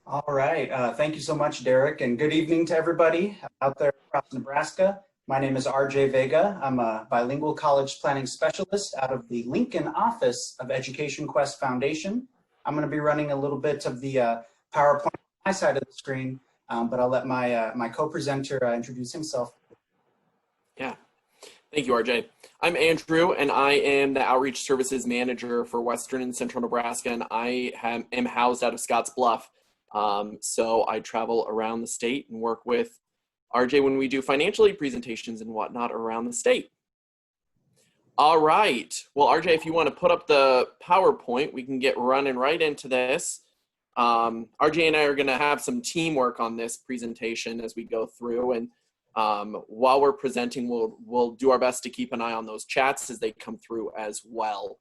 All right. Thank you so much, Derek, and good evening to everybody out there across Nebraska. My name is RJ Vega. I'm a bilingual college planning specialist out of the Lincoln office of EducationQuest Foundation. I'm going to be running a little bit of the PowerPoint on my side of the screen, but I'll let my co-presenter introduce himself. Yeah, thank you, RJ. I'm Andrew, and I am the Outreach Services Manager for Western and Central Nebraska, and I am housed out of Scotts Bluff. So I travel around the state and work with RJ when we do financial aid presentations and whatnot around the state. All right. Well, RJ, if you want to put up the PowerPoint, we can get running right into this. RJ and I are going to have some teamwork on this presentation as we go through, and while we're presenting, we'll do our best to keep an eye on those chats as they come through as well.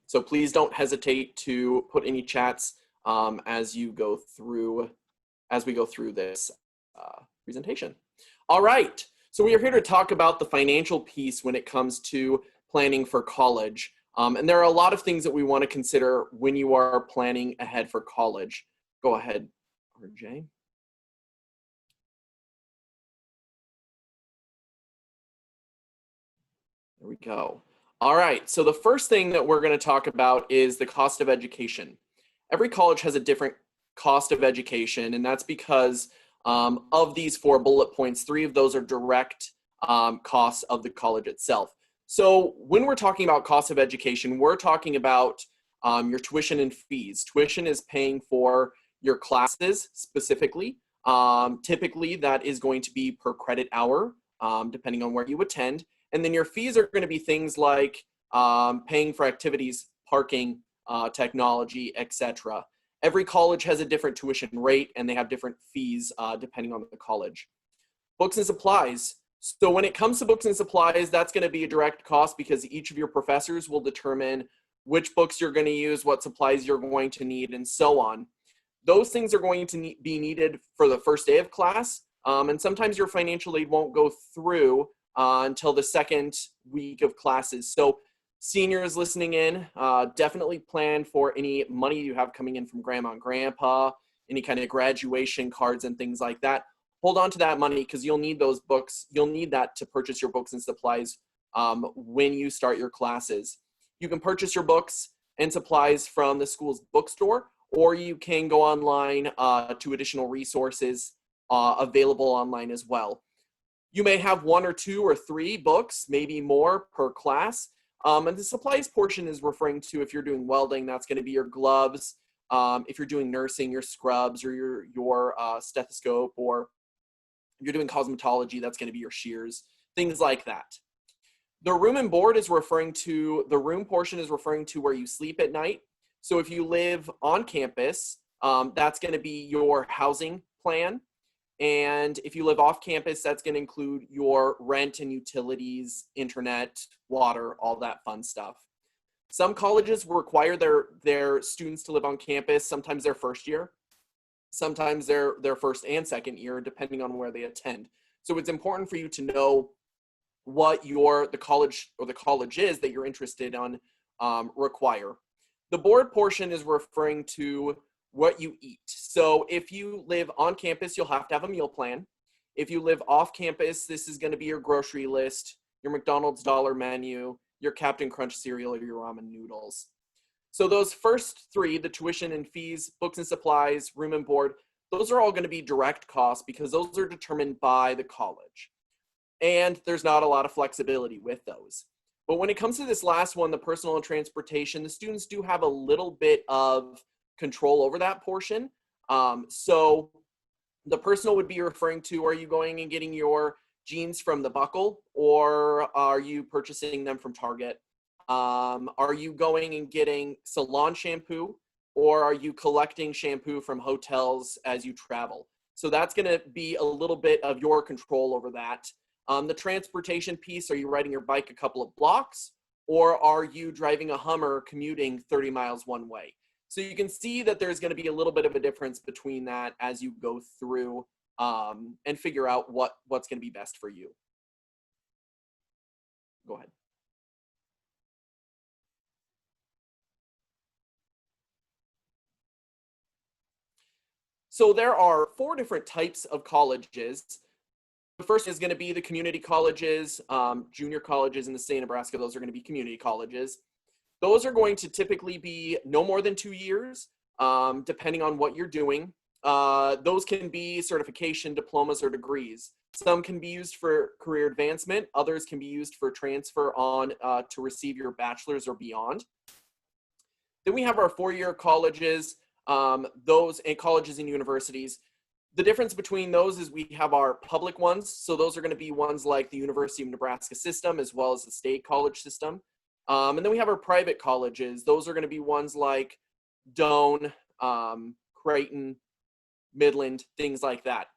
So please don't hesitate to put any chats as we go through this presentation. All right, so we are here to talk about the financial piece when it comes to planning for college. And there are a lot of things that we want to consider when you are planning ahead for college. Go ahead, RJ. There we go. All right, so the first thing that we're going to talk about is the cost of education. Every college has a different cost of education, and that's because of these 4 bullet points, 3 of those are direct costs of the college itself. So when we're talking about cost of education, we're talking about your tuition and fees. Tuition is paying for your classes specifically. Typically, that is going to be per credit hour, depending on where you attend. And then your fees are going to be things like paying for activities, parking, technology, etc. Every college has a different tuition rate, and they have different fees depending on the college. Books and supplies. So when it comes to books and supplies, that's going to be a direct cost because each of your professors will determine which books you're going to use, what supplies you're going to need, and so on. Those things are going to be needed for the first day of class, and sometimes your financial aid won't go through until the second week of classes. So seniors listening in, definitely plan for any money you have coming in from grandma and grandpa, any kind of graduation cards and things like that. Hold on to that money because you'll need those books. You'll need that to purchase your books and supplies when you start your classes. You can purchase your books and supplies from the school's bookstore, or you can go online to additional resources available online as well. You may have 1 or 2 or 3 books, maybe more per class. And the supplies portion is referring to if you're doing welding, that's going to be your gloves. If you're doing nursing, your scrubs or your stethoscope, or if you're doing cosmetology, that's going to be your shears, things like that. The room and board is referring to, the room portion is referring to where you sleep at night. So if you live on campus, that's going to be your housing plan. And if you live off campus, that's going to include your rent and utilities, internet, water, all that fun stuff. Some colleges require their students to live on campus, sometimes their first year, sometimes their first and second year, depending on where they attend. So it's important for you to know what the college is that you're interested in require. The board portion is referring to what you eat. So if you live on campus, you'll have to have a meal plan. If you live off campus, this is going to be your grocery list, your McDonald's dollar menu, your Captain Crunch cereal, or your ramen noodles. So those first 3, the tuition and fees, books and supplies, room and board, those are all going to be direct costs because those are determined by the college. And there's not a lot of flexibility with those. But when it comes to this last one, the personal and transportation, the students do have a little bit of control over that portion. So the personal would be referring to, are you going and getting your jeans from the Buckle, or are you purchasing them from Target? Are you going and getting salon shampoo, or are you collecting shampoo from hotels as you travel? So that's going to be a little bit of your control over that. The transportation piece, are you riding your bike a couple of blocks, or are you driving a Hummer commuting 30 miles one way? So you can see that there's going to be a little bit of a difference between that as you go through and figure out what's going to be best for you. Go ahead. So there are 4 different types of colleges. The first is going to be the community colleges, junior colleges in the state of Nebraska. Those are going to be community colleges. Those are going to typically be no more than 2 years, depending on what you're doing. Those can be certification, diplomas, or degrees. Some can be used for career advancement. Others can be used for transfer on to receive your bachelor's or beyond. Then we have our 4-year colleges, those and colleges and universities. The difference between those is we have our public ones. So those are going to be ones like the University of Nebraska system, as well as the state college system. And then we have our private colleges. Those are going to be ones like Doane, Creighton, Midland, things like that.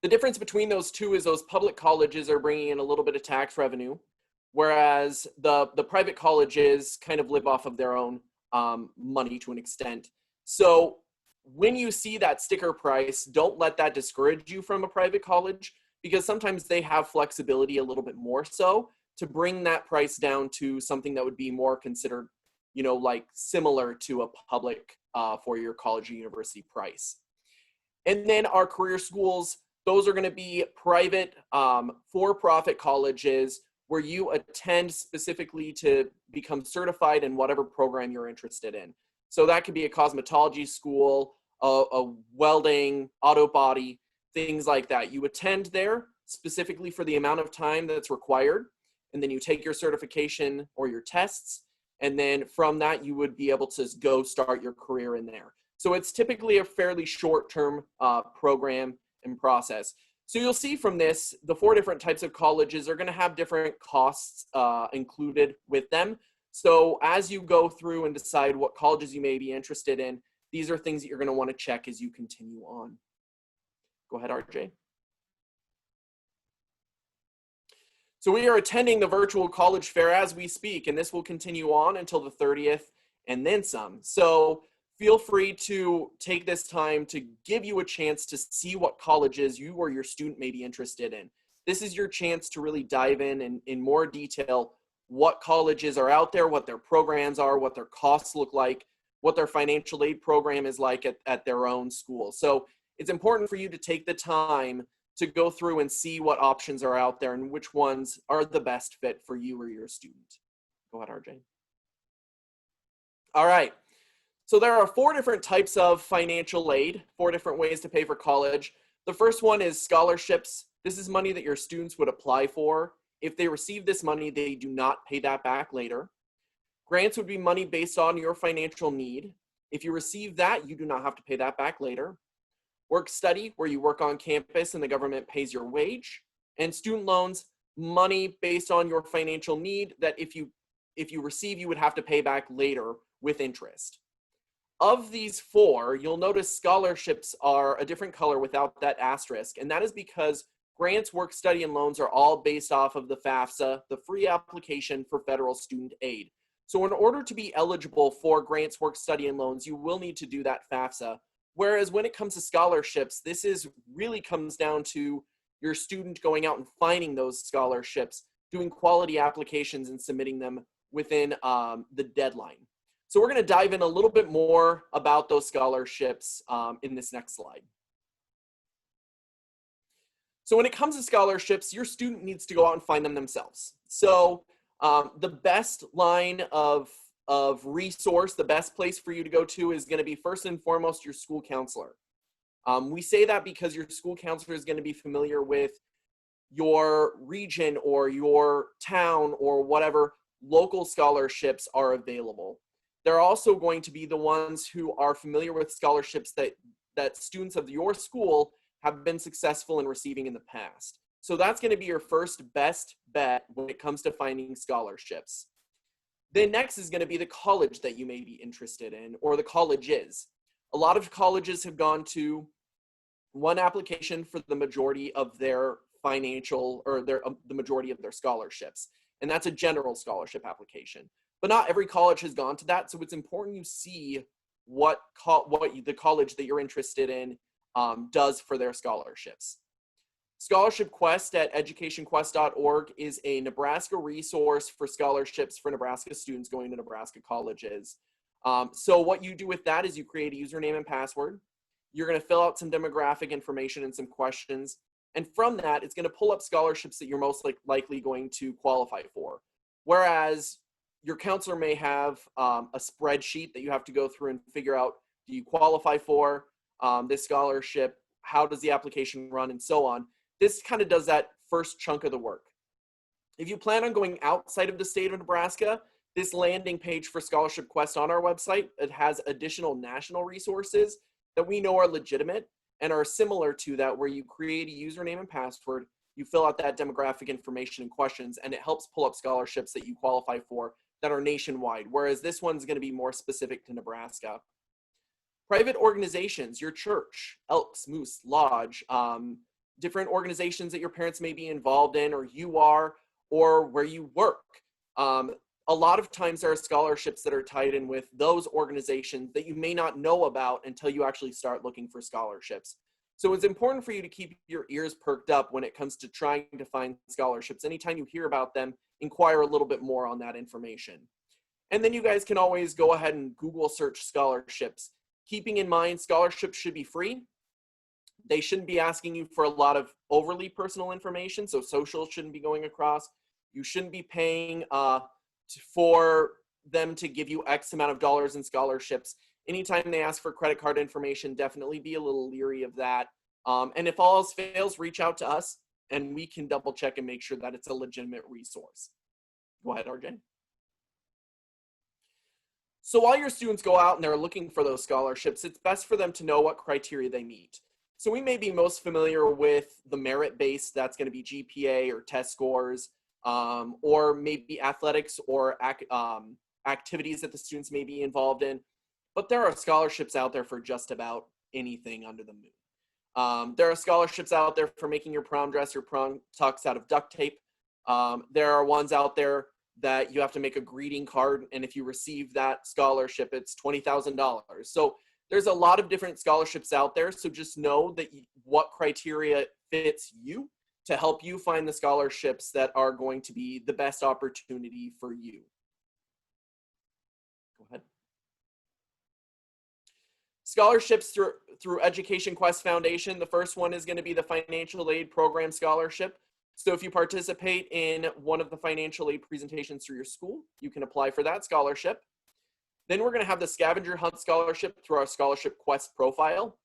The difference between those two is those public colleges are bringing in a little bit of tax revenue, whereas the private colleges kind of live off of their own money to an extent. So when you see that sticker price, don't let that discourage you from a private college, because sometimes they have flexibility a little bit more so to bring that price down to something that would be more considered, you know, like similar to a public 4-year college or university price. And then our career schools, those are going to be private for-profit colleges where you attend specifically to become certified in whatever program you're interested in. So that could be a cosmetology school, a welding, auto body, things like that. You attend there specifically for the amount of time that's required, and then you take your certification or your tests, and then from that you would be able to go start your career in there. So it's typically a fairly short-term program and process. So you'll see from this, the 4 different types of colleges are going to have different costs included with them. So as you go through and decide what colleges you may be interested in, these are things that you're going to want to check as you continue on. Go ahead, RJ. So we are attending the virtual college fair as we speak, and this will continue on until the 30th and then some. So feel free to take this time to give you a chance to see what colleges you or your student may be interested in. This is your chance to really dive in more detail what colleges are out there, what their programs are, what their costs look like, what their financial aid program is like at their own school. So it's important for you to take the time to go through and see what options are out there and which ones are the best fit for you or your student. Go ahead, RJ. All right. So there are 4 different types of financial aid, 4 different ways to pay for college. The first one is scholarships. This is money that your students would apply for. If they receive this money, they do not pay that back later. Grants would be money based on your financial need. If you receive that, you do not have to pay that back later. Work study, where you work on campus and the government pays your wage. And student loans, money based on your financial need that if you receive, you would have to pay back later with interest. Of these 4, you'll notice scholarships are a different color without that asterisk, and that is because grants, work study, and loans are all based off of the FAFSA, the free application for federal student aid. So in order to be eligible for grants, work study, and loans, you will need to do that FAFSA. Whereas when it comes to scholarships, this really comes down to your student going out and finding those scholarships, doing quality applications and submitting them within the deadline. So we're going to dive in a little bit more about those scholarships in this next slide. So when it comes to scholarships, your student needs to go out and find them themselves. So the best line of resource, the best place for you to go to is going to be first and foremost your school counselor. We say that because your school counselor is going to be familiar with your region or your town or whatever local scholarships are available. They're also going to be the ones who are familiar with scholarships that students of your school have been successful in receiving in the past. So that's going to be your first best bet when it comes to finding scholarships. Then next is going to be the college that you may be interested in, or the colleges. A lot of colleges have gone to one application for the majority of their financial, or the majority of their scholarships. And that's a general scholarship application. But not every college has gone to that, so it's important you see what the college that you're interested in does for their scholarships. Scholarship Quest at EducationQuest.org is a Nebraska resource for scholarships for Nebraska students going to Nebraska colleges. So what you do with that is you create a username and password. You're going to fill out some demographic information and some questions. And from that, it's going to pull up scholarships that you're most likely going to qualify for. Whereas your counselor may have a spreadsheet that you have to go through and figure out, do you qualify for this scholarship? How does the application run, and so on. This kind of does that first chunk of the work. If you plan on going outside of the state of Nebraska, this landing page for Scholarship Quest on our website, it has additional national resources that we know are legitimate and are similar to that, where you create a username and password, you fill out that demographic information and questions, and it helps pull up scholarships that you qualify for that are nationwide, whereas this one's going to be more specific to Nebraska. Private organizations, your church, Elks, Moose, Lodge, different organizations that your parents may be involved in, or you are, or where you work. A lot of times there are scholarships that are tied in with those organizations that you may not know about until you actually start looking for scholarships. So it's important for you to keep your ears perked up when it comes to trying to find scholarships. Anytime you hear about them, inquire a little bit more on that information. And then you guys can always go ahead and Google search scholarships. Keeping in mind, scholarships should be free. They shouldn't be asking you for a lot of overly personal information, so social shouldn't be going across. You shouldn't be paying for them to give you X amount of dollars in scholarships. Anytime they ask for credit card information, definitely be a little leery of that. And if all else fails, reach out to us and we can double check and make sure that it's a legitimate resource. Go ahead, RJ. So while your students go out and they're looking for those scholarships, it's best for them to know what criteria they meet. So we may be most familiar with the merit-based, that's going to be GPA or test scores, or maybe athletics or activities that the students may be involved in. But there are scholarships out there for just about anything under the moon. There are scholarships out there for making your prom dress or prom tux out of duct tape. There are ones out there that you have to make a greeting card, and if you receive that scholarship, it's $20,000. So there's a lot of different scholarships out there, so just know that what criteria fits you to help you find the scholarships that are going to be the best opportunity for you. Go ahead. Scholarships through EducationQuest Foundation. The first one is going to be the Financial Aid Program Scholarship. So if you participate in one of the financial aid presentations through your school, you can apply for that scholarship. Then we're going to have the Scavenger Hunt Scholarship through our Scholarship Quest profile.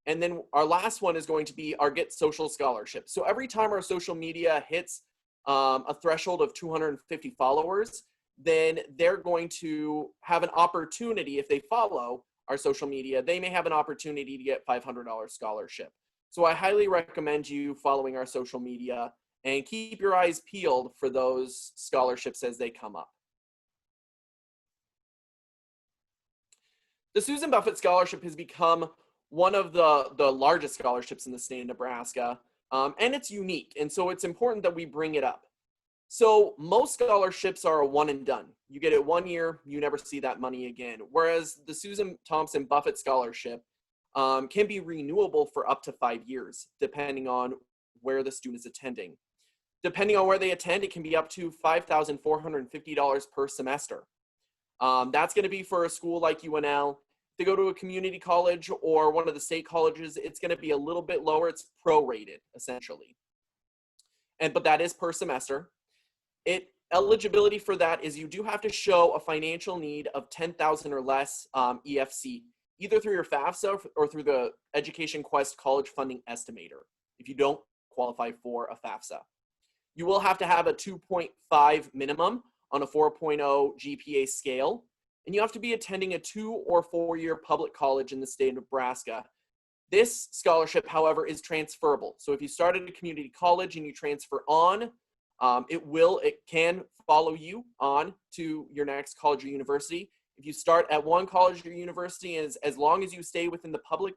And then our last one is going to be our Get Social Scholarship. So every time our social media hits a threshold of 250 followers, then they're going to have an opportunity, if they follow our social media, they may have an opportunity to get $500 scholarship. So I highly recommend you following our social media and keep your eyes peeled for those scholarships as they come up. The Susan Buffett Scholarship has become one of the largest scholarships in the state of Nebraska, and it's unique, and so it's important that we bring it up. So most scholarships are a one and done. You get it 1 year, you never see that money again, whereas the Susan Thompson Buffett Scholarship can be renewable for up to 5 years, depending on where the student is attending. Depending on where they attend, it can be up to $5,450 per semester. That's going to be for a school like UNL. If they go to a community college or one of the state colleges, it's going to be a little bit lower. It's prorated, essentially. But that is per semester. Eligibility for that is you do have to show a financial need of $10,000 or less EFC, either through your FAFSA or through the EducationQuest College Funding Estimator, if you don't qualify for a FAFSA. You will have to have a 2.5 minimum on a 4.0 GPA scale, and you have to be attending a 2 or 4 year public college in the state of Nebraska. This scholarship, however, is transferable. So if you start at a community college and you transfer on, it can follow you on to your next college or university. If you start at one college or university, as long as you stay within the public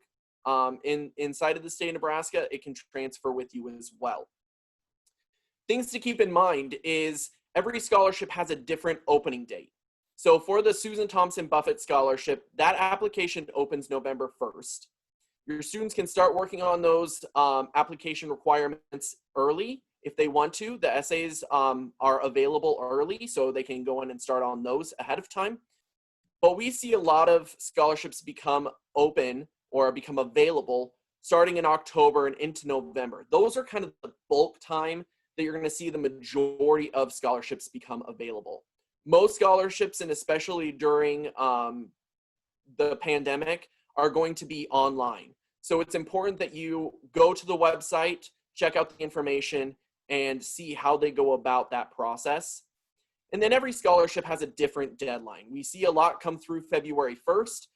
inside of the state of Nebraska, it can transfer with you as well. Things to keep in mind is every scholarship has a different opening date. So for the Susan Thompson Buffett Scholarship, that application opens November 1st. Your students can start working on those application requirements early if they want to. The essays are available early, so they can go in and start on those ahead of time. But we see a lot of scholarships become open or become available starting in October and into November. Those are kind of the bulk time that you're going to see the majority of scholarships become available. Most scholarships, and especially during the pandemic, are going to be online. So it's important that you go to the website, check out the information, and see how they go about that process. And then every scholarship has a different deadline. We see a lot come through February 1st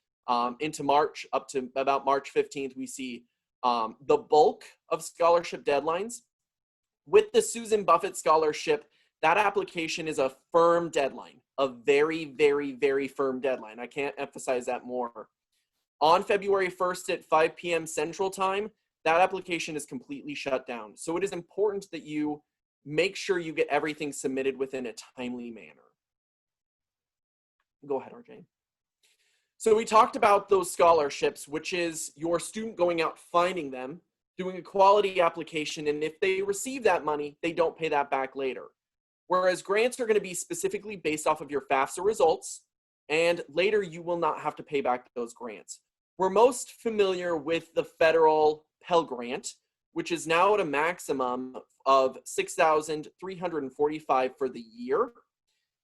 into March, up to about March 15th. We see the bulk of scholarship deadlines. With the Susan Buffett Scholarship, that application is a firm deadline, a very, very, very firm deadline. I can't emphasize that more. On February 1st at 5 p.m. Central Time, that application is completely shut down. So it is important that you make sure you get everything submitted within a timely manner. Go ahead, RJ. So we talked about those scholarships, which is your student going out finding them, doing a quality application, and if they receive that money, they don't pay that back later. Whereas grants are going to be specifically based off of your FAFSA results, and later you will not have to pay back those grants. We're most familiar with the federal Pell Grant, which is now at a maximum of $6,345 for the year.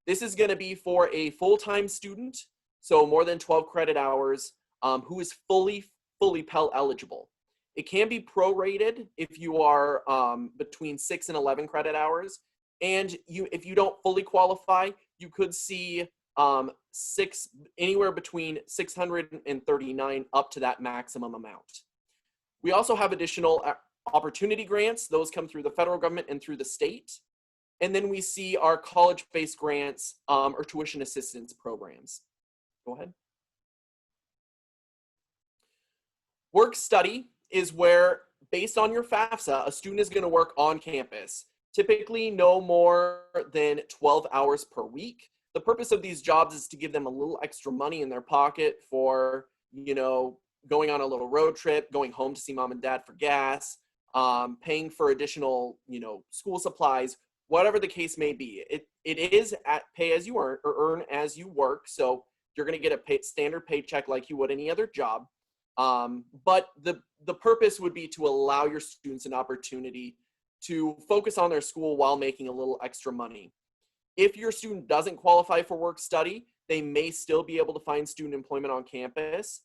This is going to be for a full-time student, so more than 12 credit hours, who is fully Pell eligible. It can be prorated if you are between 6 and 11 credit hours. And if you don't fully qualify, you could see anywhere between 639 up to that maximum amount. We also have additional opportunity grants. Those come through the federal government and through the state. And then we see our college-based grants or tuition assistance programs. Go ahead. Work study is where, based on your FAFSA, a student is going to work on campus, typically no more than 12 hours per week. The purpose of these jobs is to give them a little extra money in their pocket for, going on a little road trip, going home to see mom and dad for gas, paying for additional, school supplies, whatever the case may be. It is at pay as you earn, or earn as you work. So you're going to get a standard paycheck like you would any other job. But the purpose would be to allow your students an opportunity to focus on their school while making a little extra money. If your student doesn't qualify for work study, they may still be able to find student employment on campus.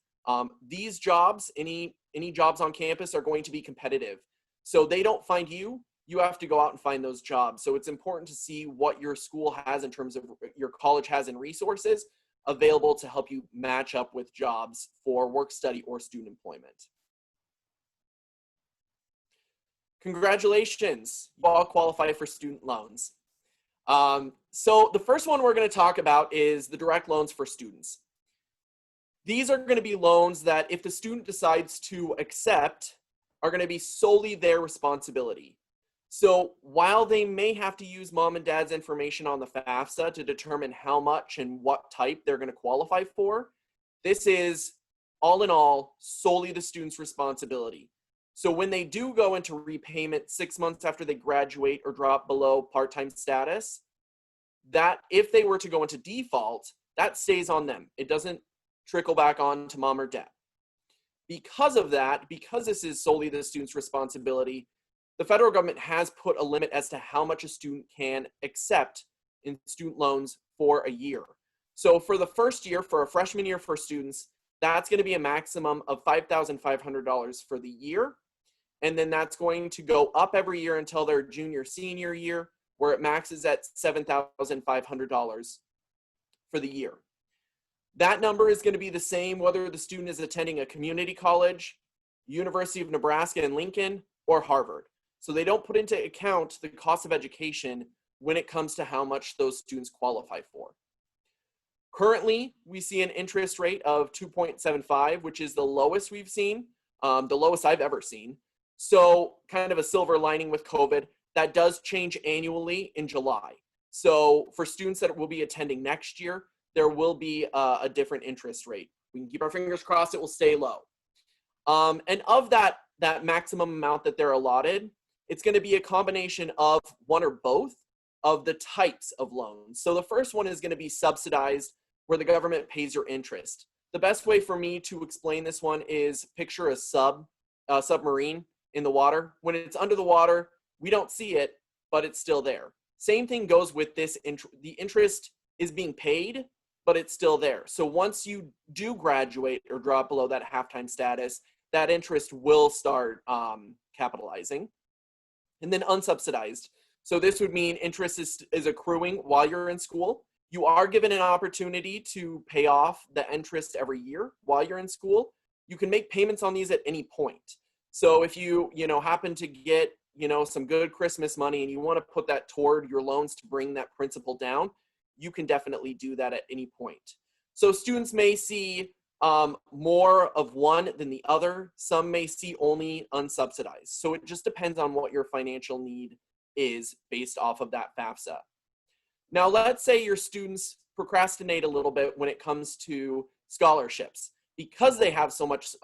These jobs, any jobs on campus, are going to be competitive. So they don't find you, you have to go out and find those jobs. So it's important to see what your school has in terms of, your college has in resources available to help you match up with jobs for work study or student employment. Congratulations, you all qualify for student loans. So the first one we're going to talk about is the direct loans for students. These are going to be loans that, if the student decides to accept, are going to be solely their responsibility. So while they may have to use mom and dad's information on the FAFSA to determine how much and what type they're going to qualify for, this is, all in all, solely the student's responsibility. So when they do go into repayment 6 months after they graduate or drop below part-time status, that if they were to go into default, that stays on them. It doesn't trickle back on to mom or dad. Because of that, because this is solely the student's responsibility, the federal government has put a limit as to how much a student can accept in student loans for a year. So for the first year, for a freshman year for students, that's going to be a maximum of $5,500 for the year. And then that's going to go up every year until their junior, senior year, where it maxes at $7,500 for the year. That number is going to be the same whether the student is attending a community college, University of Nebraska and Lincoln, or Harvard. So they don't put into account the cost of education when it comes to how much those students qualify for. Currently, we see an interest rate of 2.75, which is the lowest we've seen, the lowest I've ever seen. So kind of a silver lining with COVID, that does change annually in July. So for students that will be attending next year, there will be a different interest rate. We can keep our fingers crossed it will stay low. And of that maximum amount that they're allotted, it's going to be a combination of one or both of the types of loans. So the first one is going to be subsidized, where the government pays your interest. the best way for me to explain this one is picture a submarine in the water. When it's under the water, we don't see it, but it's still there. Same thing goes with this. The interest is being paid, but it's still there. So once you do graduate or drop below that half-time status, that interest will start capitalizing. And then unsubsidized. So this would mean interest is accruing while you're in school. You are given an opportunity to pay off the interest every year while you're in school. You can make payments on these at any point. So if you happen to get some good Christmas money and you want to put that toward your loans to bring that principal down, you can definitely do that at any point. So students may see more of one than the other. Some may see only unsubsidized. So it just depends on what your financial need is based off of that FAFSA. Now, let's say your students procrastinate a little bit when it comes to scholarships because they have so much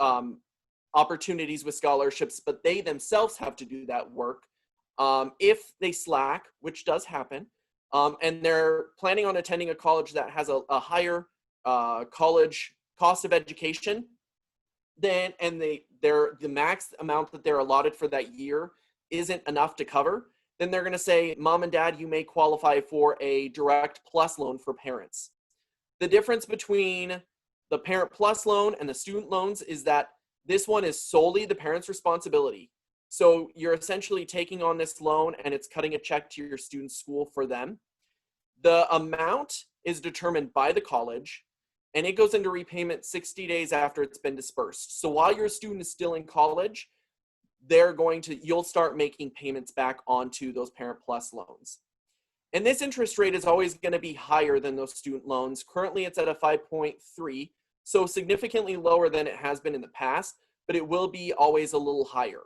opportunities with scholarships, but they themselves have to do that work. If they slack, which does happen, and they're planning on attending a college that has a higher college cost of education, then the max amount that they're allotted for that year isn't enough to cover, then they're going to say, Mom and Dad, you may qualify for a direct plus loan for parents. The difference between the Parent Plus loan and the student loans is that this one is solely the parent's responsibility. So you're essentially taking on this loan and it's cutting a check to your student's school for them. The amount is determined by the college and it goes into repayment 60 days after it's been dispersed. So while your student is still in college, you'll start making payments back onto those Parent Plus loans. And this interest rate is always going to be higher than those student loans. Currently, it's at a 5.3, so significantly lower than it has been in the past, but it will be always a little higher.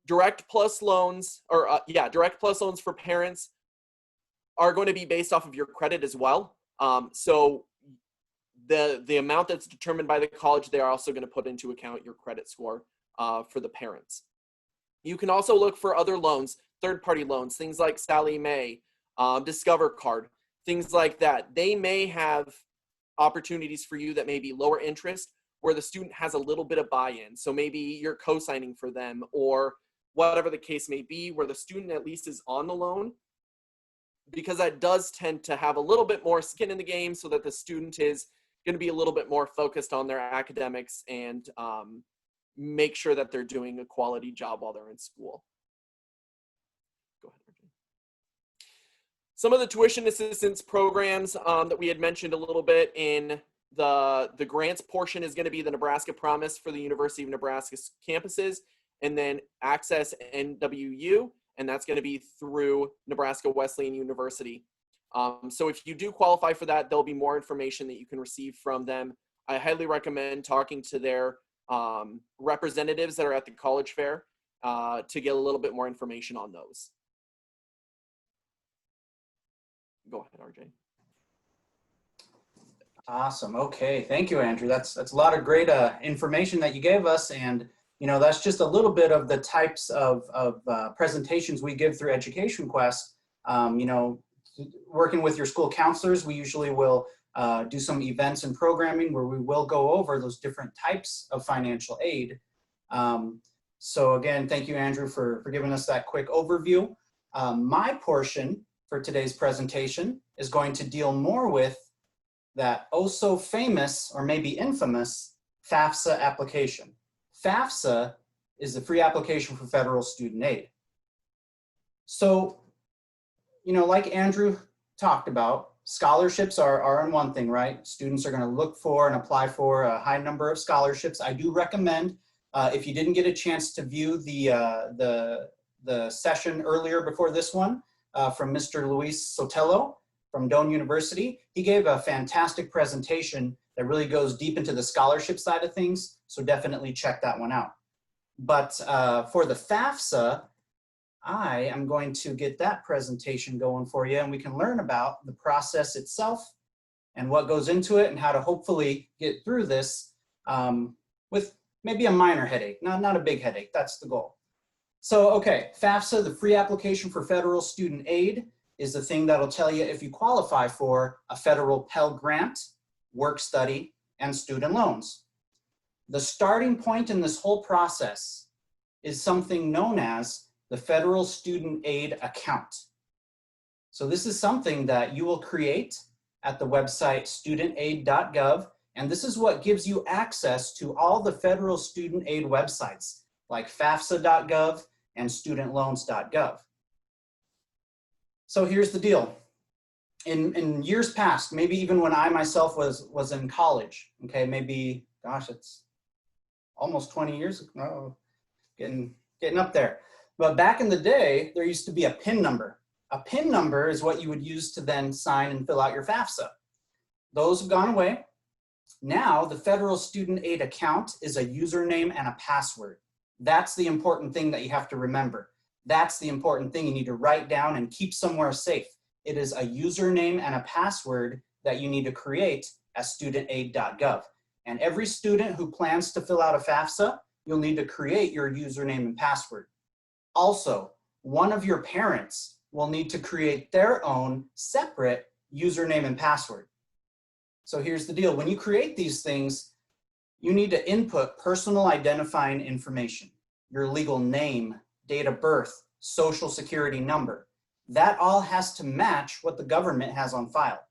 Direct plus loans for parents are going to be based off of your credit as well. So the amount that's determined by the college, they are also going to put into account your credit score for the parents. You can also look for other loans, third-party loans, things like Sallie Mae, Discover Card, things like that. They may have opportunities for you that may be lower interest where the student has a little bit of buy-in. So maybe you're co-signing for them or whatever the case may be, where the student at least is on the loan, because that does tend to have a little bit more skin in the game so that the student is going to be a little bit more focused on their academics and make sure that they're doing a quality job while they're in school. Go ahead, RJ. Some of the tuition assistance programs that we had mentioned a little bit in the grants portion is going to be the Nebraska Promise for the University of Nebraska campuses, and then Access NWU, and that's going to be through Nebraska Wesleyan University. So if you do qualify for that, there'll be more information that you can receive from them. I highly recommend talking to their representatives that are at the college fair to get a little bit more information on those. Go ahead, RJ. Awesome. Okay. Thank you, Andrew. That's a lot of great information that you gave us. And, that's just a little bit of the types of presentations we give through EducationQuest. Working with your school counselors, we usually will do some events and programming where we will go over those different types of financial aid. So again, thank you, Andrew, for giving us that quick overview. My portion for today's presentation is going to deal more with that oh so famous or maybe infamous FAFSA application. FAFSA is the free application for federal student aid. So, like Andrew talked about, scholarships are on one thing, right? Students are going to look for and apply for a high number of scholarships. I do recommend, if you didn't get a chance to view the session earlier before this one from Mr. Luis Sotelo from Doane University, he gave a fantastic presentation that really goes deep into the scholarship side of things. So definitely check that one out. But for the FAFSA, I am going to get that presentation going for you, and we can learn about the process itself and what goes into it and how to hopefully get through this with maybe a minor headache, not a big headache. That's the goal. So, okay, FAFSA, the free application for federal student aid, is the thing that'll tell you if you qualify for a federal Pell Grant, work study, and student loans. The starting point in this whole process is something known as the Federal Student Aid Account. So this is something that you will create at the website studentaid.gov, and this is what gives you access to all the federal student aid websites like FAFSA.gov and studentloans.gov. So here's the deal. In years past, maybe even when I myself was in college, okay, maybe, gosh, it's almost 20 years ago, getting up there. But back in the day, there used to be a PIN number. A PIN number is what you would use to then sign and fill out your FAFSA. Those have gone away. Now, the Federal Student Aid Account is a username and a password. That's the important thing that you have to remember. That's the important thing you need to write down and keep somewhere safe. It is a username and a password that you need to create at studentaid.gov. And every student who plans to fill out a FAFSA, you'll need to create your username and password. Also, one of your parents will need to create their own separate username and password. So here's the deal. When you create these things, you need to input personal identifying information, your legal name, date of birth, social security number. That all has to match what the government has on file.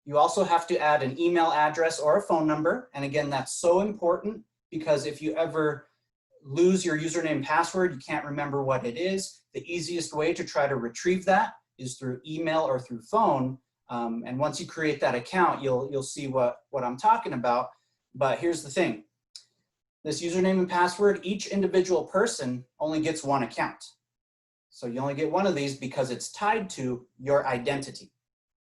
You also have to add an email address or a phone number. And again, that's so important because if you ever lose your username and password, you can't remember what it is. The easiest way to try to retrieve that is through email or through phone. And once you create that account, you'll see what I'm talking about. But here's the thing. This username and password, each individual person only gets one account. So you only get one of these because it's tied to your identity,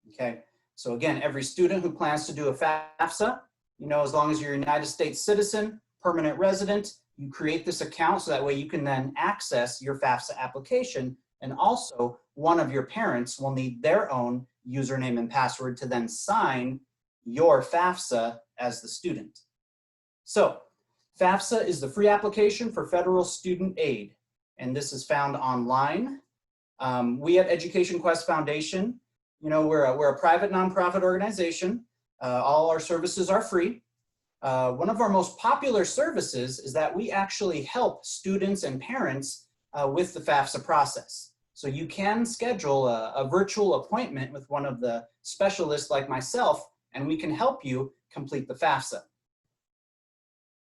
okay? So again, every student who plans to do a FAFSA, you know, as long as you're a United States citizen, permanent resident, you create this account so that way you can then access your FAFSA application. And also one of your parents will need their own username and password to then sign your FAFSA as the student. So FAFSA is the free application for federal student aid, and this is found online. We at EducationQuest Foundation, you know, we're a private nonprofit organization. All our services are free. One of our most popular services is that we actually help students and parents with the FAFSA process. So you can schedule a virtual appointment with one of the specialists like myself, and we can help you complete the FAFSA.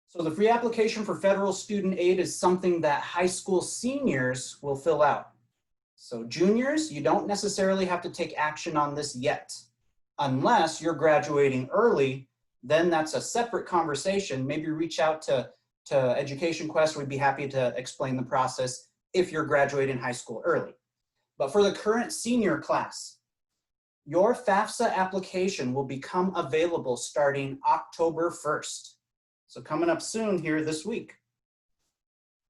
So the free application for federal student aid is something that high school seniors will fill out. So juniors, you don't necessarily have to take action on this yet. Unless you're graduating early, then that's a separate conversation. Maybe reach out to EducationQuest. We'd be happy to explain the process if you're graduating high school early. But for the current senior class, your FAFSA application will become available starting October 1st. So coming up soon here this week.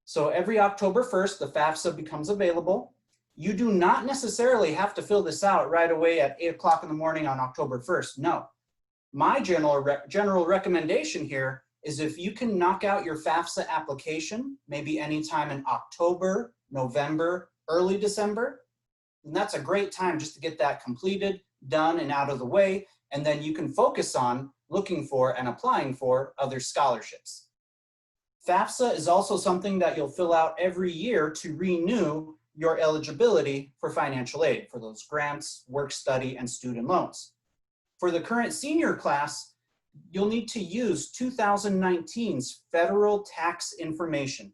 So every October 1st, the FAFSA becomes available. You do not necessarily have to fill this out right away at 8 o'clock in the morning on October 1st. No. My general recommendation here is if you can knock out your FAFSA application, maybe anytime in October, November, early December, then that's a great time just to get that completed, done, and out of the way. And then you can focus on looking for and applying for other scholarships. FAFSA is also something that you'll fill out every year to renew your eligibility for financial aid for those grants, work study, and student loans. For the current senior class, you'll need to use 2019's federal tax information.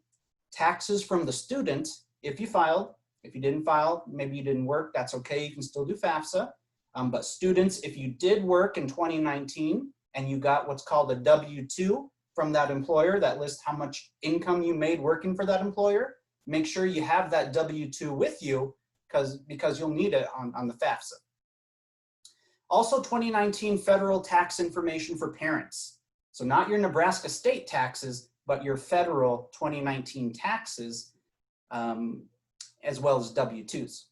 Taxes from the student, if you filed. If you didn't file, maybe you didn't work, that's okay, you can still do FAFSA. But students, if you did work in 2019 and you got what's called a W-2 from that employer that lists how much income you made working for that employer, make sure you have that W-2 with you because you'll need it on the FAFSA. Also 2019 federal tax information for parents. So not your Nebraska state taxes, but your federal 2019 taxes, as well as W-2s.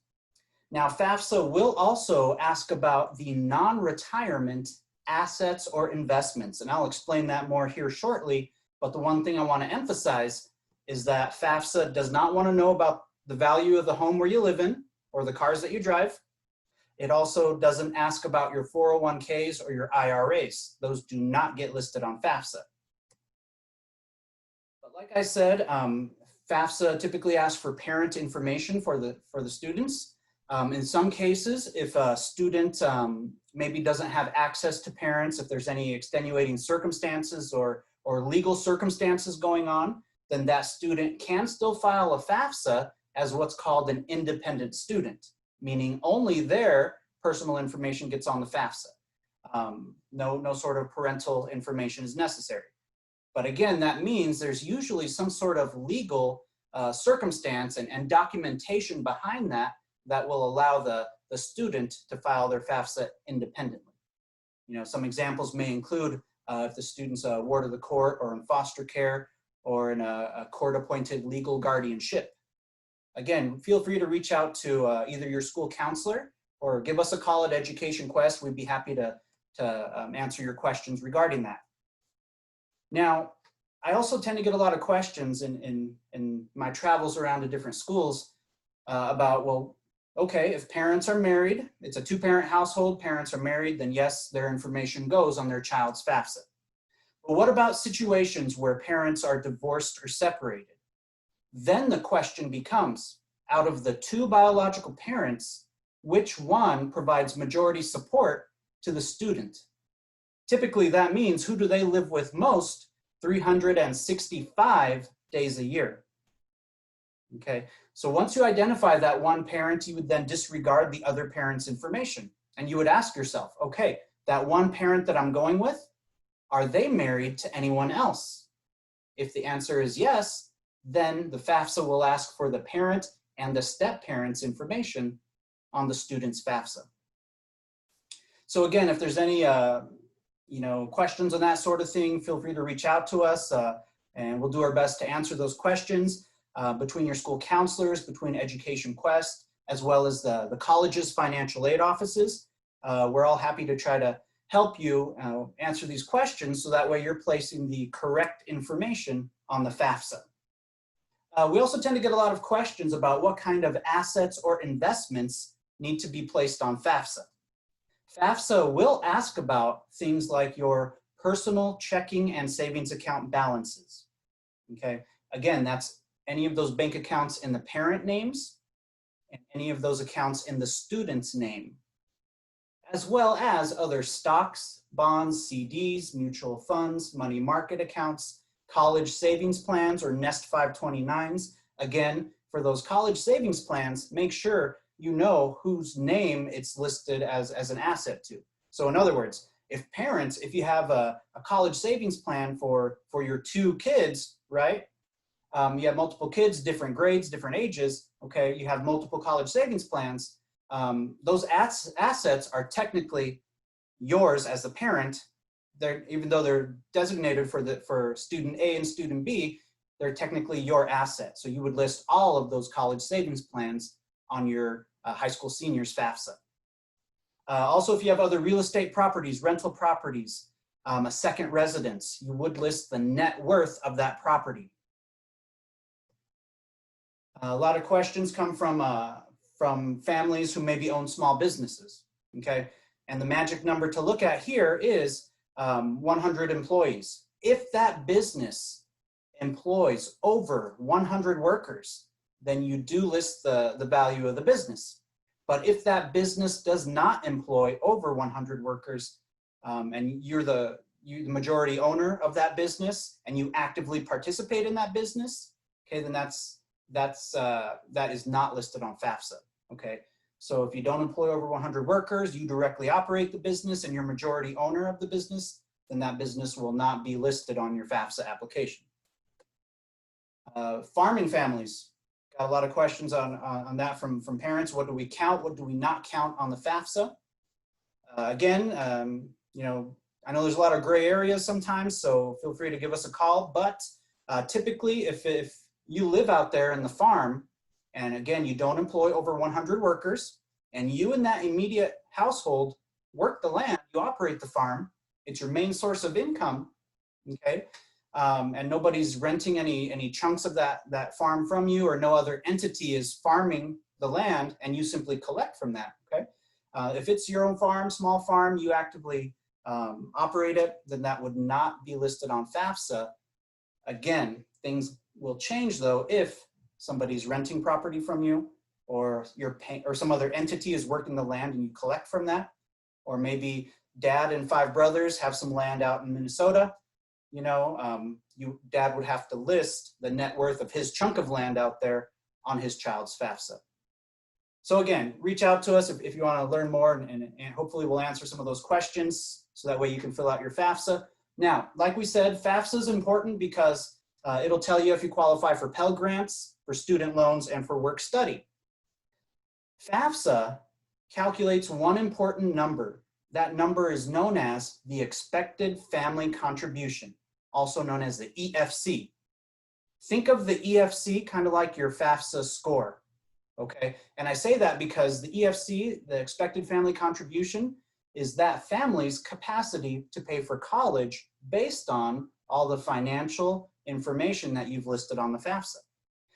Now FAFSA will also ask about the non-retirement assets or investments, and I'll explain that more here shortly, but the one thing I want to emphasize is that FAFSA does not want to know about the value of the home where you live in or the cars that you drive. It also doesn't ask about your 401ks or your IRAs. Those do not get listed on FAFSA. But like I said, FAFSA typically asks for parent information for the students. In some cases, if a student maybe doesn't have access to parents, if there's any extenuating circumstances or legal circumstances going on, then that student can still file a FAFSA as what's called an independent student, meaning only their personal information gets on the FAFSA. No sort of parental information is necessary. But again, that means there's usually some sort of legal circumstance and documentation behind that will allow the student to file their FAFSA independently. You know, some examples may include if the student's a ward of the court or in foster care or in a court-appointed legal guardianship. Again, feel free to reach out to either your school counselor or give us a call at EducationQuest. We'd be happy to answer your questions regarding that. Now, I also tend to get a lot of questions in my travels around to different schools about, well, okay, if parents are married, it's a two-parent household, parents are married, then yes, their information goes on their child's FAFSA. But what about situations where parents are divorced or separated? Then the question becomes, out of the two biological parents, which one provides majority support to the student? Typically that means, who do they live with most 365 days a year? Okay, so once you identify that one parent, you would then disregard the other parent's information. And you would ask yourself, okay, that one parent that I'm going with, are they married to anyone else? If the answer is yes, then the FAFSA will ask for the parent and the step-parent's information on the student's FAFSA. So again, if there's any questions on that sort of thing, feel free to reach out to us and we'll do our best to answer those questions between your school counselors, between EducationQuest, as well as the college's financial aid offices. We're all happy to try to help you answer these questions so that way you're placing the correct information on the FAFSA. We also tend to get a lot of questions about what kind of assets or investments need to be placed on FAFSA. FAFSA will ask about things like your personal checking and savings account balances. Okay, again, that's any of those bank accounts in the parent names and any of those accounts in the student's name, as well as other stocks, bonds, CDs, mutual funds, money market accounts, college savings plans or Nest 529s. Again, for those college savings plans, make sure you know whose name it's listed as an asset to. So in other words, if you have a college savings plan for your two kids, right? You have multiple kids, different grades, different ages, okay? You have multiple college savings plans. Those assets are technically yours as the parent. Even though they're designated for student A and student B, they're technically your asset. So you would list all of those college savings plans on your high school seniors FAFSA. Also, if you have other real estate properties, rental properties, a second residence, you would list the net worth of that property. A lot of questions come from families who maybe own small businesses, okay? And the magic number to look at here is 100 employees. If that business employs over 100 workers, then you do list the value of the business. But if that business does not employ over 100 workers, and you're the majority owner of that business and you actively participate in that business, okay, then that is not listed on FAFSA, okay? So if you don't employ over 100 workers, you directly operate the business and you're majority owner of the business, then that business will not be listed on your FAFSA application. Farming families, got a lot of questions on that from parents. What do we count? What do we not count on the FAFSA? Again, I know there's a lot of gray areas sometimes, so feel free to give us a call. But typically, if you live out there in the farm, and again, you don't employ over 100 workers, and you in that immediate household work the land, you operate the farm, it's your main source of income, okay? And nobody's renting any chunks of that farm from you, or no other entity is farming the land and you simply collect from that, okay? If it's your own farm, small farm, you actively operate it, then that would not be listed on FAFSA. Again, things will change though if somebody's renting property from you, or or some other entity is working the land and you collect from that, or maybe dad and 5 brothers have some land out in Minnesota. You know, dad would have to list the net worth of his chunk of land out there on his child's FAFSA. So again, reach out to us if you want to learn more, and hopefully we'll answer some of those questions so that way you can fill out your FAFSA. Now, like we said, FAFSA is important because it'll tell you if you qualify for Pell Grants, for student loans, and for work study. FAFSA calculates one important number. That number is known as the expected family contribution, also known as the EFC. Think of the EFC kind of like your FAFSA score, okay? And I say that because the EFC, the expected family contribution, is that family's capacity to pay for college based on all the financial information that you've listed on the FAFSA.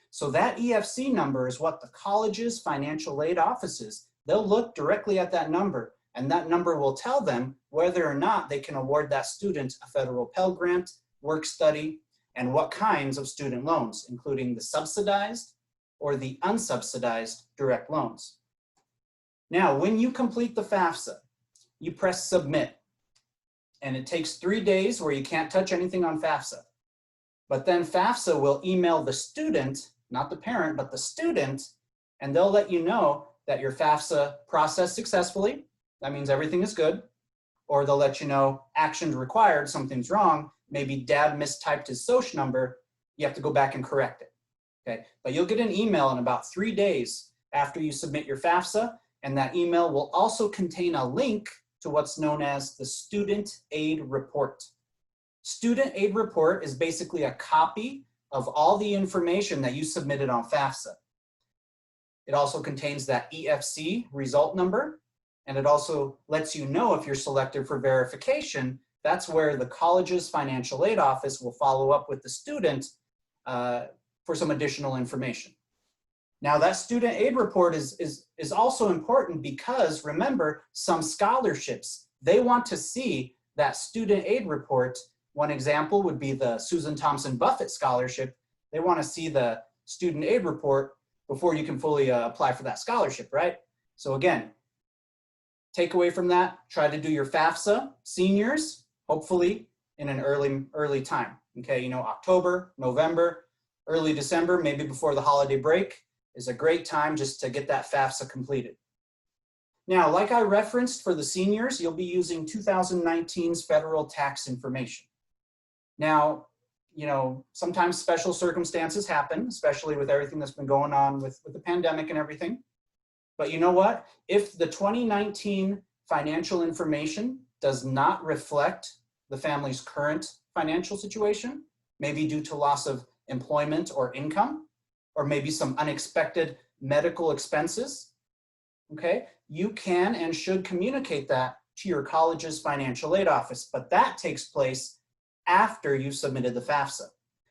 So that EFC number is what the college's financial aid offices, they'll look directly at that number, and that number will tell them whether or not they can award that student a federal Pell Grant, work study, and what kinds of student loans, including the subsidized or the unsubsidized direct loans. Now, when you complete the FAFSA, you press submit, and it takes 3 days where you can't touch anything on FAFSA. But then FAFSA will email the student, not the parent, but the student, and they'll let you know that your FAFSA processed successfully. That means everything is good. Or they'll let you know actions required, something's wrong. Maybe dad mistyped his SOCH number. You have to go back and correct it. Okay, but you'll get an email in about 3 days after you submit your FAFSA, and that email will also contain a link to what's known as the Student Aid Report. Student Aid Report is basically a copy of all the information that you submitted on FAFSA. It also contains that EFC result number, and it also lets you know if you're selected for verification. That's where the college's financial aid office will follow up with the student for some additional information. Now, that student aid report is also important because, remember, some scholarships, they want to see that student aid report. One example would be the Susan Thompson Buffett scholarship. They want to see the student aid report before you can fully apply for that scholarship, right? So again, takeaway from that, try to do your FAFSA, seniors, hopefully in an early time. Okay, you know, October, November, early December, maybe before the holiday break is a great time just to get that FAFSA completed. Now, like I referenced for the seniors, you'll be using 2019's federal tax information. Now, you know, sometimes special circumstances happen, especially with everything that's been going on with the pandemic and everything. But you know what? If the 2019 financial information does not reflect the family's current financial situation, maybe due to loss of employment or income, or maybe some unexpected medical expenses, okay, you can and should communicate that to your college's financial aid office, but that takes place after you've submitted the FAFSA.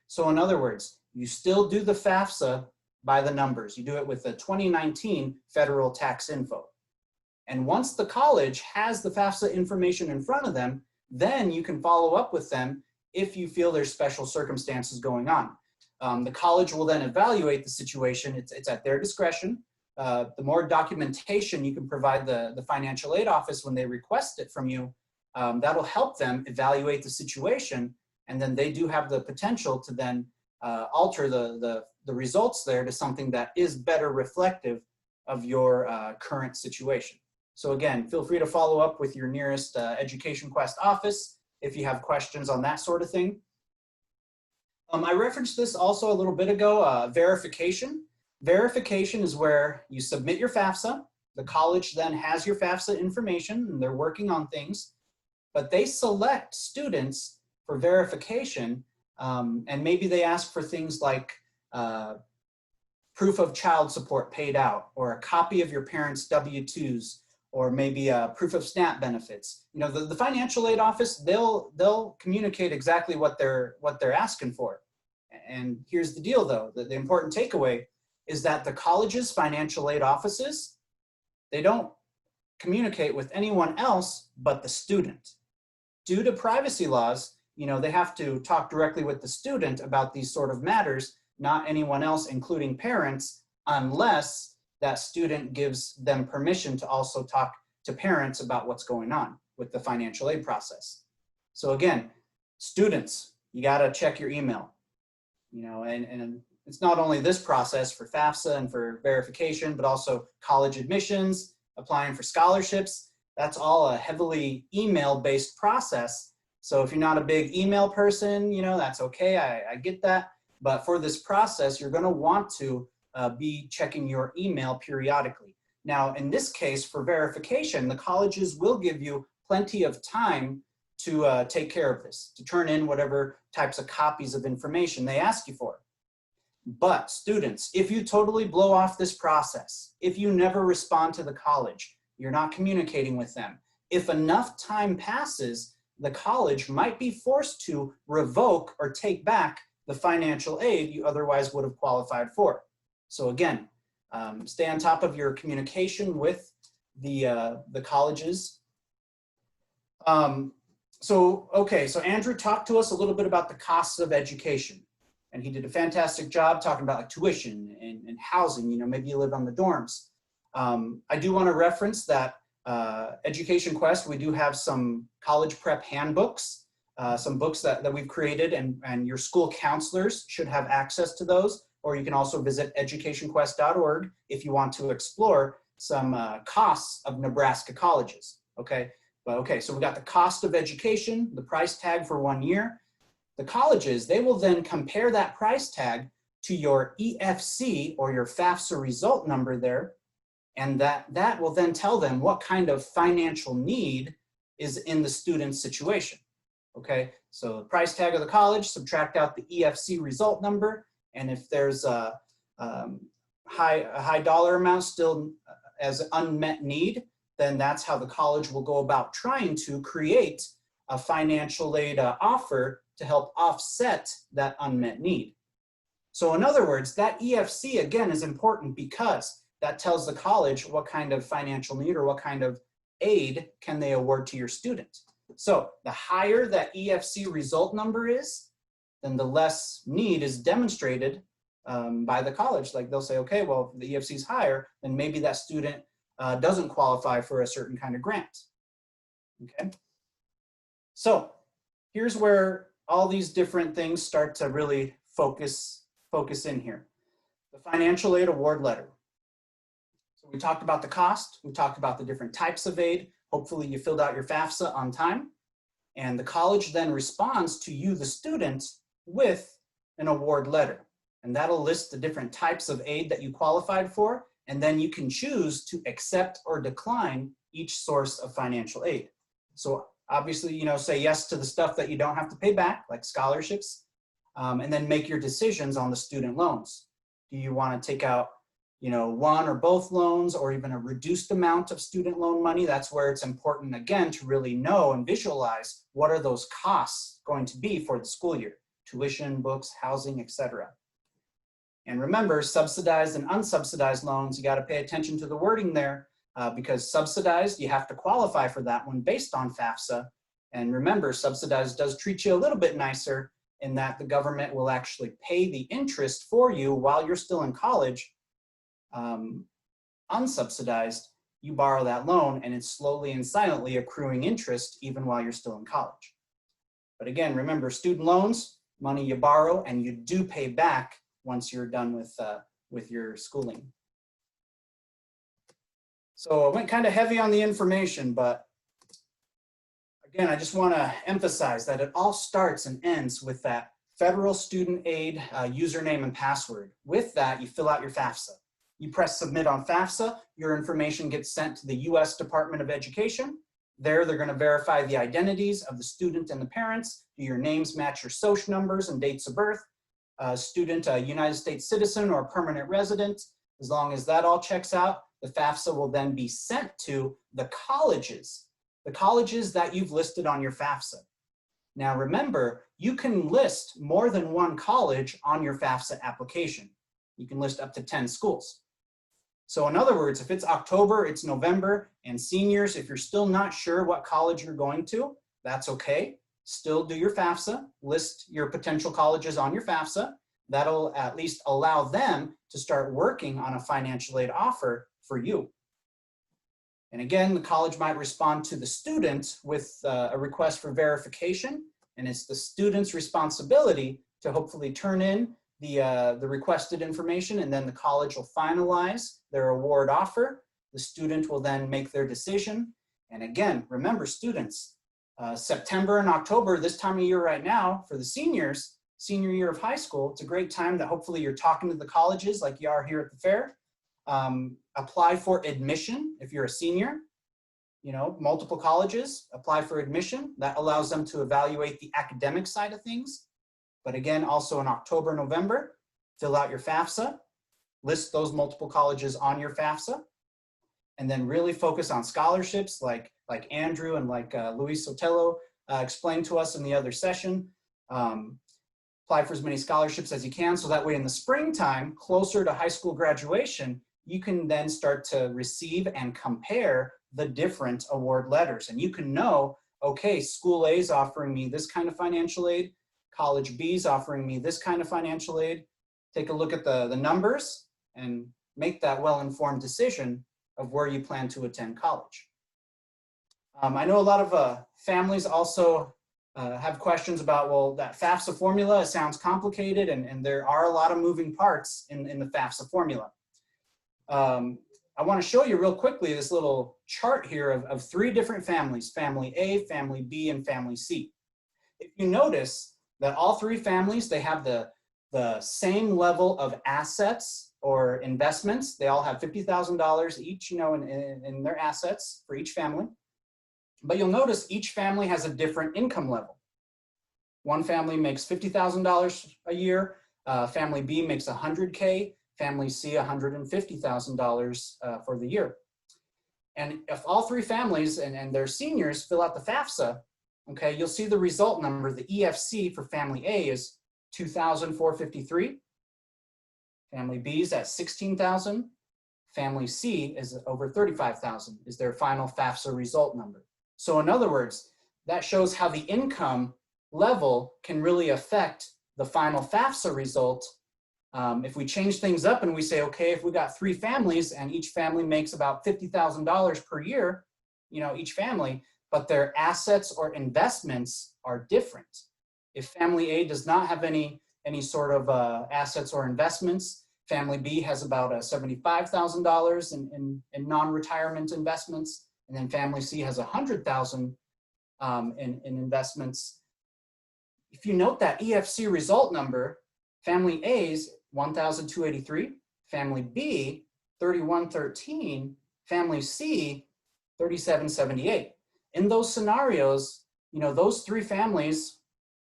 So in other words, you still do the FAFSA by the numbers. You do it with the 2019 federal tax info. And once the college has the FAFSA information in front of them, then you can follow up with them if you feel there's special circumstances going on. The college will then evaluate the situation. It's at their discretion. The more documentation you can provide the financial aid office when they request it from you, that'll help them evaluate the situation, and then they do have the potential to then alter the results there to something that is better reflective of your current situation. So again, feel free to follow up with your nearest EducationQuest office if you have questions on that sort of thing. I referenced this also a little bit ago, verification. Verification is where you submit your FAFSA. The college then has your FAFSA information and they're working on things, but they select students for verification, and maybe they ask for things like proof of child support paid out, or a copy of your parents' W-2s, or maybe a proof of SNAP benefits. You know, the financial aid office, they'll communicate exactly what they're asking for. And here's the deal though, the important takeaway is that the college's financial aid offices, they don't communicate with anyone else but the student. Due to privacy laws, they have to talk directly with the student about these sort of matters, not anyone else, including parents, unless that student gives them permission to also talk to parents about what's going on with the financial aid process. So again, students, you gotta check your email, and it's not only this process for FAFSA and for verification, but also college admissions, applying for scholarships. That's all a heavily email-based process. So if you're not a big email person, that's okay, I get that. But for this process, you're gonna want to be checking your email periodically. Now, in this case, for verification, the colleges will give you plenty of time to take care of this, to turn in whatever types of copies of information they ask you for. But students, if you totally blow off this process, if you never respond to the college, you're not communicating with them, if enough time passes, the college might be forced to revoke or take back the financial aid you otherwise would have qualified for. So again, stay on top of your communication with the colleges. So Andrew talked to us a little bit about the costs of education, and he did a fantastic job talking about like tuition and housing. Maybe you live on the dorms. I do want to reference that EducationQuest, we do have some college prep handbooks, some books that we've created, and your school counselors should have access to those. Or you can also visit EducationQuest.org if you want to explore some costs of Nebraska colleges, okay? So we got the cost of education, the price tag for 1 year. The colleges, they will then compare that price tag to your EFC or your FAFSA result number there, and that will then tell them what kind of financial need is in the student's situation, okay? So the price tag of the college, subtract out the EFC result number, and if there's a high dollar amount still as unmet need, then that's how the college will go about trying to create a financial aid offer to help offset that unmet need. So in other words, that EFC again is important because that tells the college what kind of financial need or what kind of aid can they award to your student. So the higher that EFC result number is, then the less need is demonstrated by the college. Like they'll say, okay, well, if the EFC is higher, then maybe that student doesn't qualify for a certain kind of grant, okay? So here's where all these different things start to really focus in here. The financial aid award letter. So we talked about the cost, we talked about the different types of aid. Hopefully you filled out your FAFSA on time, and the college then responds to you, the student, with an award letter. And that'll list the different types of aid that you qualified for, and then you can choose to accept or decline each source of financial aid. So obviously, say yes to the stuff that you don't have to pay back, like scholarships, and then make your decisions on the student loans. Do you want to take out, one or both loans, or even a reduced amount of student loan money? That's where it's important, again, to really know and visualize what are those costs going to be for the school year: tuition, books, housing, etc. And remember, subsidized and unsubsidized loans, you got to pay attention to the wording there, because subsidized, you have to qualify for that one based on FAFSA. And remember, subsidized does treat you a little bit nicer in that the government will actually pay the interest for you while you're still in college. Unsubsidized, you borrow that loan and it's slowly and silently accruing interest even while you're still in college. But again, remember, student loans, money you borrow and you do pay back once you're done with your schooling. So I went kind of heavy on the information, but again, I just want to emphasize that it all starts and ends with that federal student aid username and password. With that, you fill out your FAFSA. You press submit on FAFSA, your information gets sent to the US Department of Education. There, they're going to verify the identities of the student and the parents. Do your names match your social numbers and dates of birth? Student, a United States citizen or permanent resident. As long as that all checks out, the FAFSA will then be sent to the colleges that you've listed on your FAFSA. Now remember, you can list more than one college on your FAFSA application. You can list up to 10 schools. So in other words, if it's October, it's November, and seniors, if you're still not sure what college you're going to, that's okay. Still do your FAFSA, list your potential colleges on your FAFSA. That'll at least allow them to start working on a financial aid offer for you. And again, the college might respond to the student with a request for verification, and it's the student's responsibility to hopefully turn in the requested information, and then the college will finalize their award offer. The student will then make their decision. And again, remember students, September and October, this time of year right now, for the seniors, senior year of high school, it's a great time that hopefully you're talking to the colleges like you are here at the fair. Apply for admission if you're a senior. You know, multiple colleges, apply for admission. That allows them to evaluate the academic side of things. But again, also in October, November, fill out your FAFSA, list those multiple colleges on your FAFSA, and then really focus on scholarships like Andrew and like Luis Sotelo explained to us in the other session. Apply for as many scholarships as you can, so that way in the springtime, closer to high school graduation, you can then start to receive and compare the different award letters. And you can know, okay, school A is offering me this kind of financial aid, college B is offering me this kind of financial aid. Take a look at the numbers and make that well-informed decision of where you plan to attend college. I know a lot of families also have questions about, well, that FAFSA formula sounds complicated, and there are a lot of moving parts in the FAFSA formula. I want to show you real quickly this little chart here of three different families, family A, family B, and family C. If you notice that all three families, they have the same level of assets or investments. They all have $50,000 each, you know, in their assets for each family. But you'll notice each family has a different income level. One family makes $50,000 a year. Family B makes $100K. Family C, $150,000 for the year. And if all three families and their seniors fill out the FAFSA, okay, you'll see the result number. The EFC for family A is $2,453. Family B is at $16,000. Family C is over $35,000 is their final FAFSA result number. So in other words, that shows how the income level can really affect the final FAFSA result. If we change things up and we say, okay, if we got three families and each family makes about $50,000 per year, you know, each family, but their assets or investments are different. If family A does not have any sort of assets or investments, family B has about $75,000 in non-retirement investments, and then family C has $100,000 in investments. If you note that EFC result number, family A's 1,283, family B 3,113, family C 3,778. In those scenarios, you know, those three families,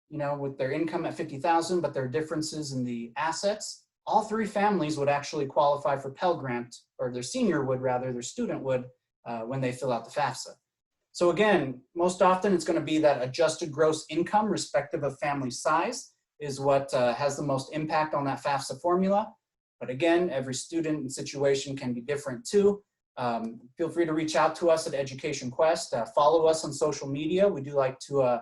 you know, with their income at 50,000, but their differences in the assets, all three families would actually qualify for Pell Grant, or their senior would rather, their student would, when they fill out the FAFSA. So again, most often it's going to be that adjusted gross income, respective of family size, is what has the most impact on that FAFSA formula. But again, every student and situation can be different too. Feel free to reach out to us at EducationQuest. Follow us on social media. We do like to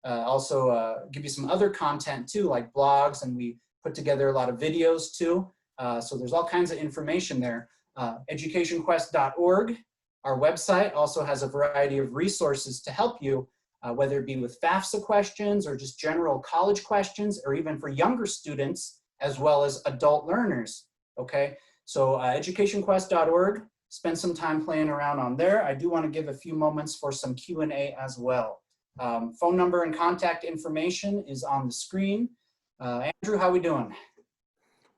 also give you some other content too, like blogs, and we put together a lot of videos too. So there's all kinds of information there. EducationQuest.org, our website, also has a variety of resources to help you, whether it be with FAFSA questions or just general college questions, or even for younger students as well as adult learners. Okay, so EducationQuest.org. Spend some time playing around on there. I do want to give a few moments for some Q&A as well. Phone number and contact information is on the screen. Andrew, how we doing?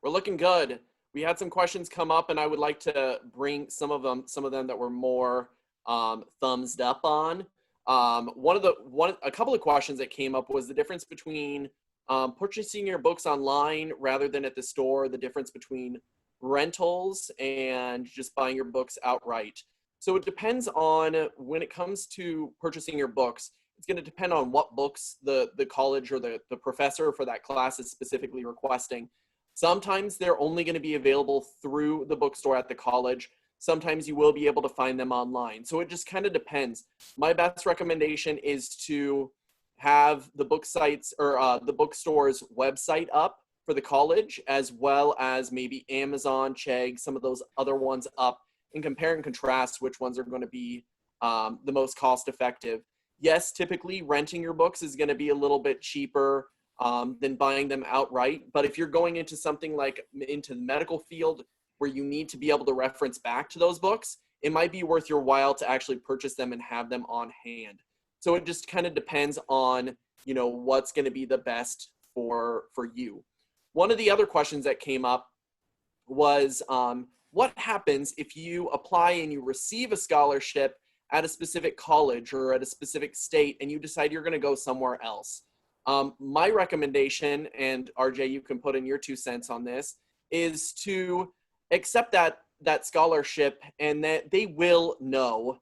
We're looking good. We had some questions come up, and I would like to bring some of them that were more thumbs up on. A couple of questions that came up was the difference between purchasing your books online rather than at the store, the difference between rentals and just buying your books outright. So it depends on, when it comes to purchasing your books, it's going to depend on what books the college or the professor for that class is specifically requesting. Sometimes they're only going to be available through the bookstore at the college. Sometimes you will be able to find them online. So it just kind of depends. My best recommendation is to have the book sites or the bookstore's website up for the college, as well as maybe Amazon, Chegg, some of those other ones up, and compare and contrast which ones are going to be the most cost effective. Yes, typically renting your books is going to be a little bit cheaper than buying them outright. But if you're going into something like into the medical field where you need to be able to reference back to those books, it might be worth your while to actually purchase them and have them on hand. So it just kind of depends on, you know, what's going to be the best for you. One of the other questions that came up was what happens if you apply and you receive a scholarship at a specific college or at a specific state and you decide you're going to go somewhere else? My recommendation, and RJ, you can put in your 2 cents on this, is to accept that scholarship, and that they will know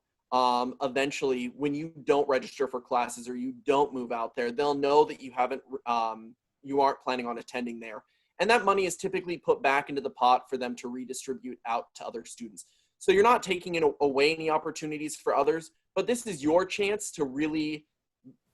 eventually when you don't register for classes or you don't move out there. They'll know that you aren't planning on attending there. And that money is typically put back into the pot for them to redistribute out to other students. So you're not taking away any opportunities for others, but this is your chance to really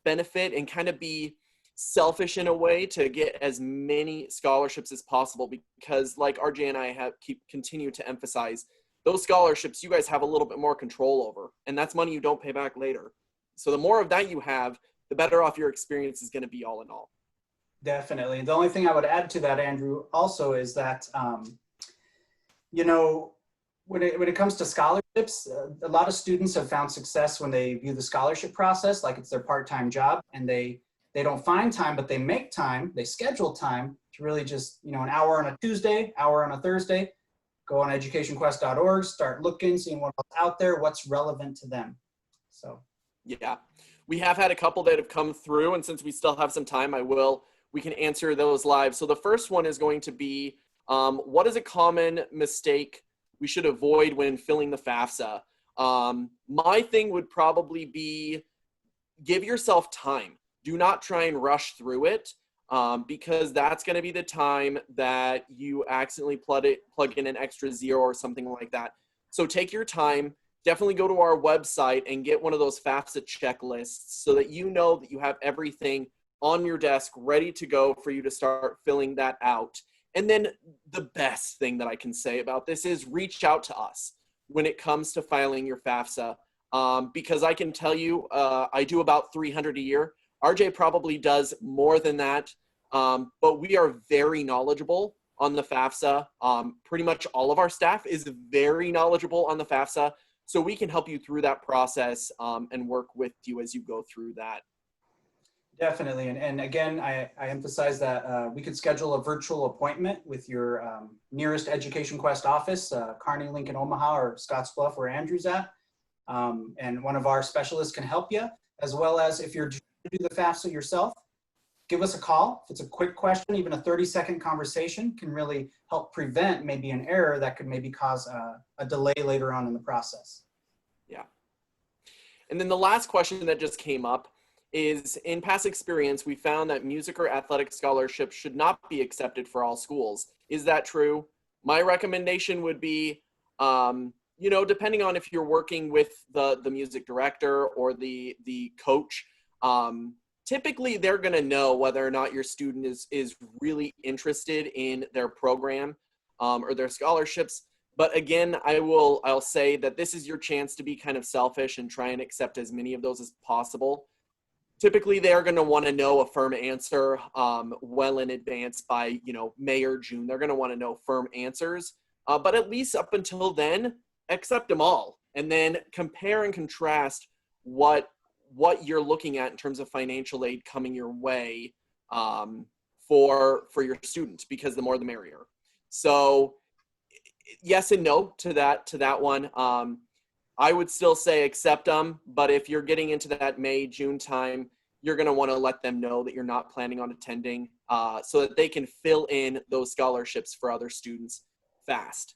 benefit and kind of be selfish in a way to get as many scholarships as possible, because like RJ and I continue to emphasize, those scholarships you guys have a little bit more control over, and that's money you don't pay back later. So the more of that you have, the better off your experience is going to be all in all. Definitely. The only thing I would add to that, Andrew, also is that, you know, when it comes to scholarships, a lot of students have found success when they view the scholarship process like it's their part-time job, and they don't find time, but they make time, they schedule time to really just, you know, an hour on a Tuesday, hour on a Thursday, go on educationquest.org, start looking, seeing what's out there, what's relevant to them. So, yeah, we have had a couple that have come through, and since we still have some time, we can answer those live. So the first one is going to be, what is a common mistake we should avoid when filling the FAFSA? My thing would probably be, give yourself time. Do not try and rush through it, because that's going to be the time that you accidentally plug in an extra zero or something like that. So take your time. Definitely go to our website and get one of those FAFSA checklists so that you know that you have everything on your desk ready to go for you to start filling that out. And then the best thing that I can say about this is reach out to us when it comes to filing your FAFSA, because I can tell you I do about 300 a year. RJ probably does more than that, but we are very knowledgeable on the FAFSA. Pretty much all of our staff is very knowledgeable on the FAFSA, so we can help you through that process and work with you as you go through that. Definitely. And again, I emphasize that we could schedule a virtual appointment with your nearest EducationQuest office, Kearney, Lincoln, Omaha, or Scottsbluff, where Andrew's at. And one of our specialists can help you, as well as if you're to do the FAFSA yourself, give us a call. If it's a quick question, even a 30-second conversation can really help prevent maybe an error that could maybe cause a delay later on in the process. Yeah. And then the last question that just came up is, in past experience, we found that music or athletic scholarships should not be accepted for all schools. Is that true? My recommendation would be, you know, depending on if you're working with the music director or the coach, typically they're going to know whether or not your student is really interested in their program or their scholarships. But again, I'll say that this is your chance to be kind of selfish and try and accept as many of those as possible. Typically, they're going to want to know a firm answer well in advance by, you know, May or June. They're going to want to know firm answers. But at least up until then, accept them all. And then compare and contrast what you're looking at in terms of financial aid coming your way for your students, because the more the merrier. So yes and no to that one. I would still say accept them, but if you're getting into that May, June time, you're going to want to let them know that you're not planning on attending so that they can fill in those scholarships for other students fast.